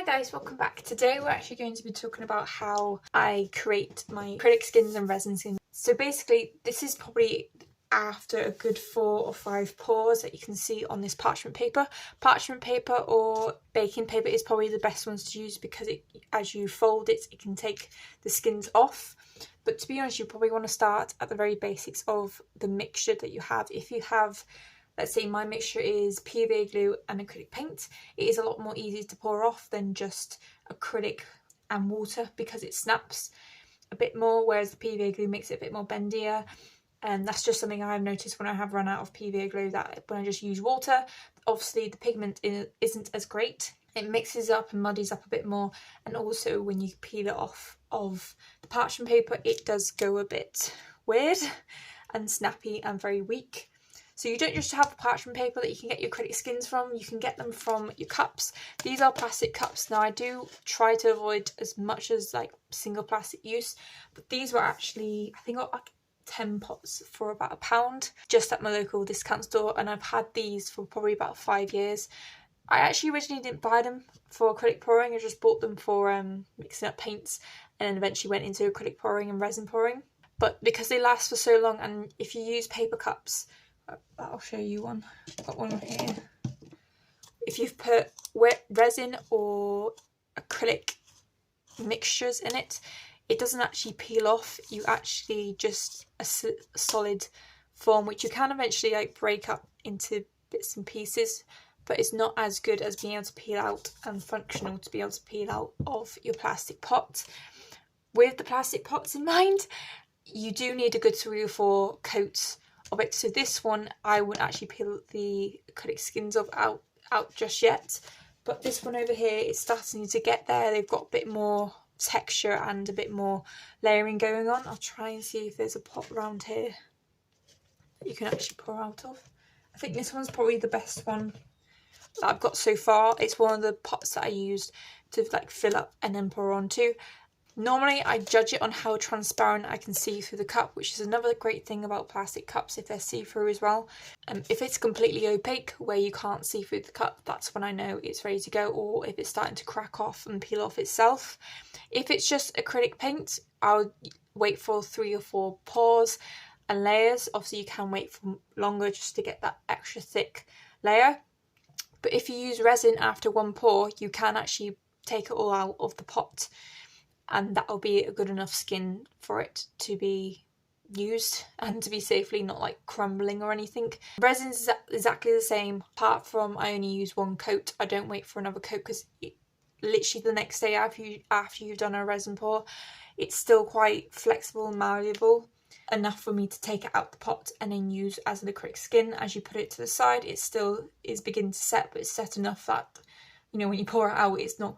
guys, welcome back. Today we're actually going to be talking about how I create my acrylic skins and resin skins. So basically this is probably after a good 4 or 5 pours that you can see on this parchment paper. Parchment paper or baking paper is probably the best ones to use because as you fold it, it can take the skins off. But to be honest, you probably want to start at the very basics of the mixture that you have. If you have, let's say my mixture is PVA glue and acrylic paint, it is a lot more easy to pour off than just acrylic and water because it snaps a bit more, whereas the PVA glue makes it a bit more bendier. And that's just something I've noticed when I have run out of PVA glue, that when I just use water, obviously the pigment isn't as great. It mixes up and muddies up a bit more, and also when you peel it off of the parchment paper, it does go a bit weird and snappy and very weak. So you don't just have the parchment paper that you can get your acrylic skins from, you can get them from your cups. These are plastic cups. Now I do try to avoid as much as like single plastic use, but these were actually, I think, like 10 pots for about £1 just at my local discount store, and I've had these for probably about 5 years. I actually originally didn't buy them for acrylic pouring, I just bought them for mixing up paints, and then eventually went into acrylic pouring and resin pouring. But because they last for so long, and if you use paper cups, I'll show you one, I've got one here. If you've put wet resin or acrylic mixtures in it, it doesn't actually peel off. You actually just a solid form, which you can eventually like break up into bits and pieces, but it's not as good as being able to peel out and functional to be able to peel out of your plastic pot. With the plastic pots in mind, you do need a good 3 or 4 coats of it. So this one, I wouldn't actually peel the acrylic skins out just yet, but this one over here is starting to get there. They've got a bit more texture and a bit more layering going on. I'll try and see if there's a pot around here that you can actually pour out of. I think this one's probably the best one that I've got so far. It's one of the pots that I used to like fill up and then pour onto. Normally I judge it on how transparent I can see through the cup, which is another great thing about plastic cups if they're see-through as well. If it's completely opaque where you can't see through the cup, that's when I know it's ready to go, or if it's starting to crack off and peel off itself. If it's just acrylic paint, I'll wait for 3 or 4 pours and layers. Obviously you can wait for longer just to get that extra thick layer. But if you use resin after 1 pour, you can actually take it all out of the pot, and that'll be a good enough skin for it to be used and to be safely not like crumbling or anything. Resin is exactly the same, apart from I only use 1 coat. I don't wait for another coat because literally the next day after you've done a resin pour, it's still quite flexible and malleable enough for me to take it out the pot and then use as an acrylic skin. As you put it to the side, it still is beginning to set, but it's set enough that, you know, when you pour it out, it's not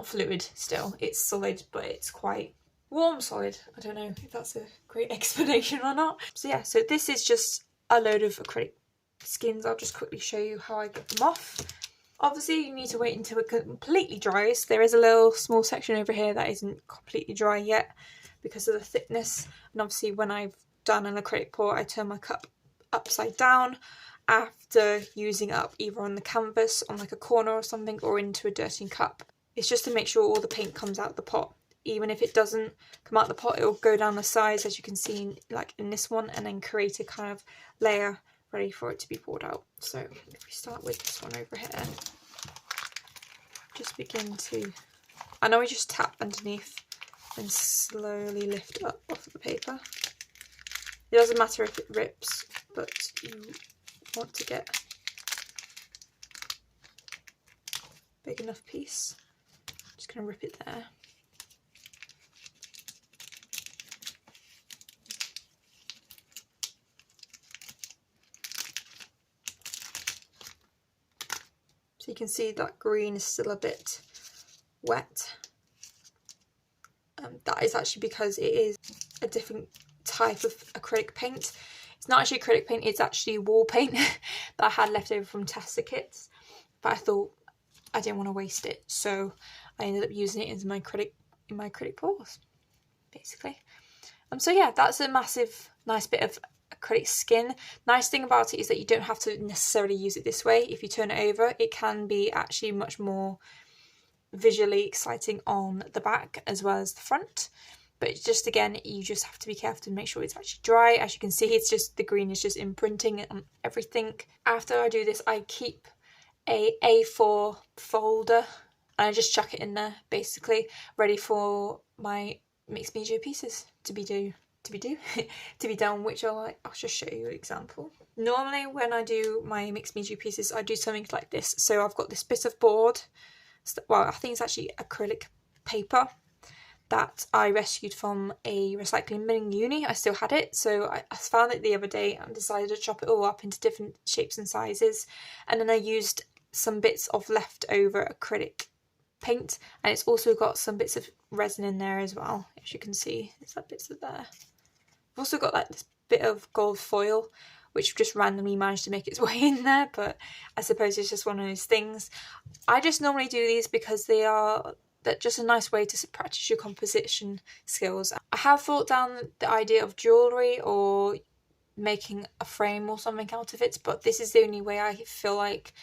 fluid still. It's solid, but it's quite warm solid. I don't know if that's a great explanation or not. So yeah, so this is just a load of acrylic skins. I'll just quickly show you how I get them off. Obviously you need to wait until it completely dries. There is a little small section over here that isn't completely dry yet because of the thickness, and obviously when I've done an acrylic pour, I turn my cup upside down after using it up either on the canvas on like a corner or something, or into a dirty cup. It's just to make sure all the paint comes out the pot. Even if it doesn't come out the pot, it will go down the sides, as you can see like in this one, and then create a kind of layer ready for it to be poured out. So if we start with this one over here, just begin to, I know we just tap underneath and slowly lift up off of the paper. It doesn't matter if it rips, but you want to get a big enough piece. Just going to rip it there. So you can see that green is still a bit wet. That is actually because it is a different type of acrylic paint. It's not actually acrylic paint, it's actually wall paint that I had left over from tester kits, but I thought I didn't want to waste it, so I ended up using it in my acrylic pours, basically. So yeah, that's a massive nice bit of acrylic skin. Nice thing about it is that you don't have to necessarily use it this way. If you turn it over, it can be actually much more visually exciting on the back as well as the front. But just again, you just have to be careful to make sure it's actually dry. As you can see, it's just the green is just imprinting on everything. After I do this, I keep a A4 folder and I just chuck it in there, basically ready for my mixed media pieces to be done, which I'll just show you an example. Normally when I do my mixed media pieces, I do something like this. So I've got this bit of board, well, I think it's actually acrylic paper that I rescued from a recycling bin in uni. I still had it, so I found it the other day and decided to chop it all up into different shapes and sizes. And then I used some bits of leftover acrylic paint, and it's also got some bits of resin in there as well. As you can see, there's that bits of there. I've also got like this bit of gold foil, which just randomly managed to make its way in there, but I suppose it's just one of those things. I just normally do these because they're just a nice way to practice your composition skills. I have thought down the idea of jewellery or making a frame or something out of it, but this is the only way I feel like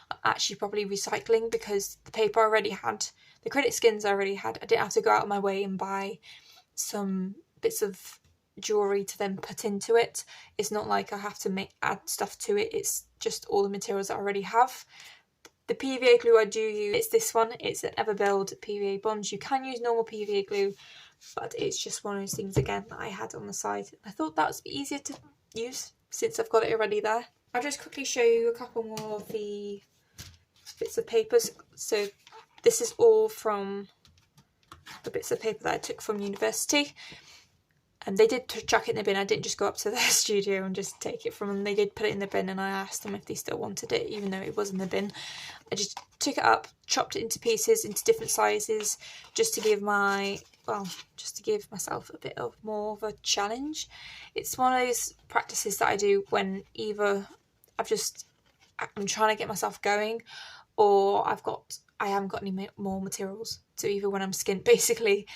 I'm actually probably recycling, because the paper I already had, the acrylic skins I already had, I didn't have to go out of my way and buy some bits of jewellery to then put into it. It's not like I have to add stuff to it, it's just all the materials that I already have. The PVA glue I do use, it's this one, it's an Everbuild PVA Bonds. You can use normal PVA glue, but it's just one of those things again that I had on the side. I thought that would be easier to use since I've got it already there. I'll just quickly show you a couple more of the bits of papers. So this is all from the bits of paper that I took from university. And they did chuck it in the bin. I didn't just go up to their studio and just take it from them. They did put it in the bin, and I asked them if they still wanted it, even though it was in the bin. I just took it up, chopped it into pieces, into different sizes, just to give myself a bit of more of a challenge. It's one of those practices that I do when either I'm trying to get myself going, or I haven't got any more materials. So either when I'm skint basically,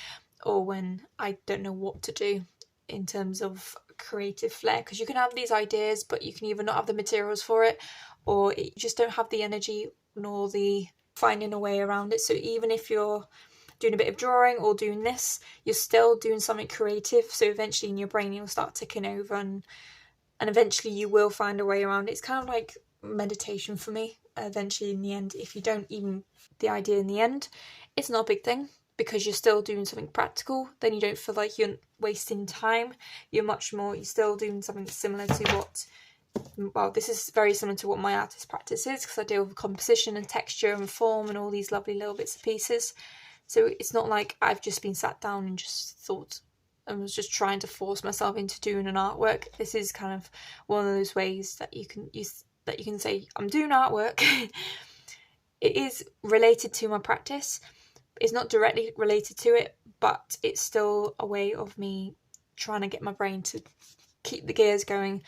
or when I don't know what to do in terms of creative flair, because you can have these ideas but you can either not have the materials for it, or you just don't have the energy nor the finding a way around it. So even if you're doing a bit of drawing or doing this, you're still doing something creative, so eventually in your brain you'll start ticking over and eventually you will find a way around it. It's kind of like meditation for me. Eventually in the end, if you don't even the idea in the end, it's not a big thing, because you're still doing something practical. Then you don't feel like you're wasting time. You're still doing something similar to this is very similar to what my artist practice is, because I deal with composition and texture and form and all these lovely little bits and pieces. So it's not like I've just been sat down and just thought and was just trying to force myself into doing an artwork. This is kind of one of those ways that you can say I'm doing artwork. It is related to my practice. It's not directly related to it, but it's still a way of me trying to get my brain to keep the gears going,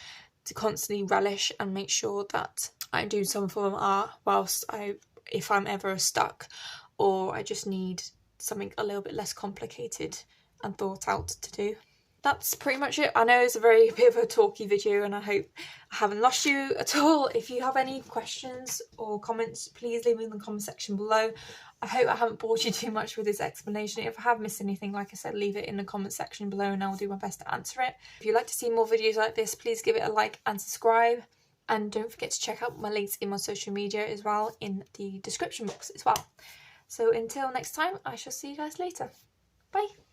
to constantly relish and make sure that I do some form of art if I'm ever stuck, or I just need something a little bit less complicated and thought out to do. That's pretty much it. I know it's a very bit of a talky video, and I hope I haven't lost you at all. If you have any questions or comments, please leave them in the comment section below. I hope I haven't bored you too much with this explanation. If I have missed anything, like I said, leave it in the comment section below and I'll do my best to answer it. If you'd like to see more videos like this, please give it a like and subscribe. And don't forget to check out my links in my social media as well in the description box as well. So until next time, I shall see you guys later. Bye!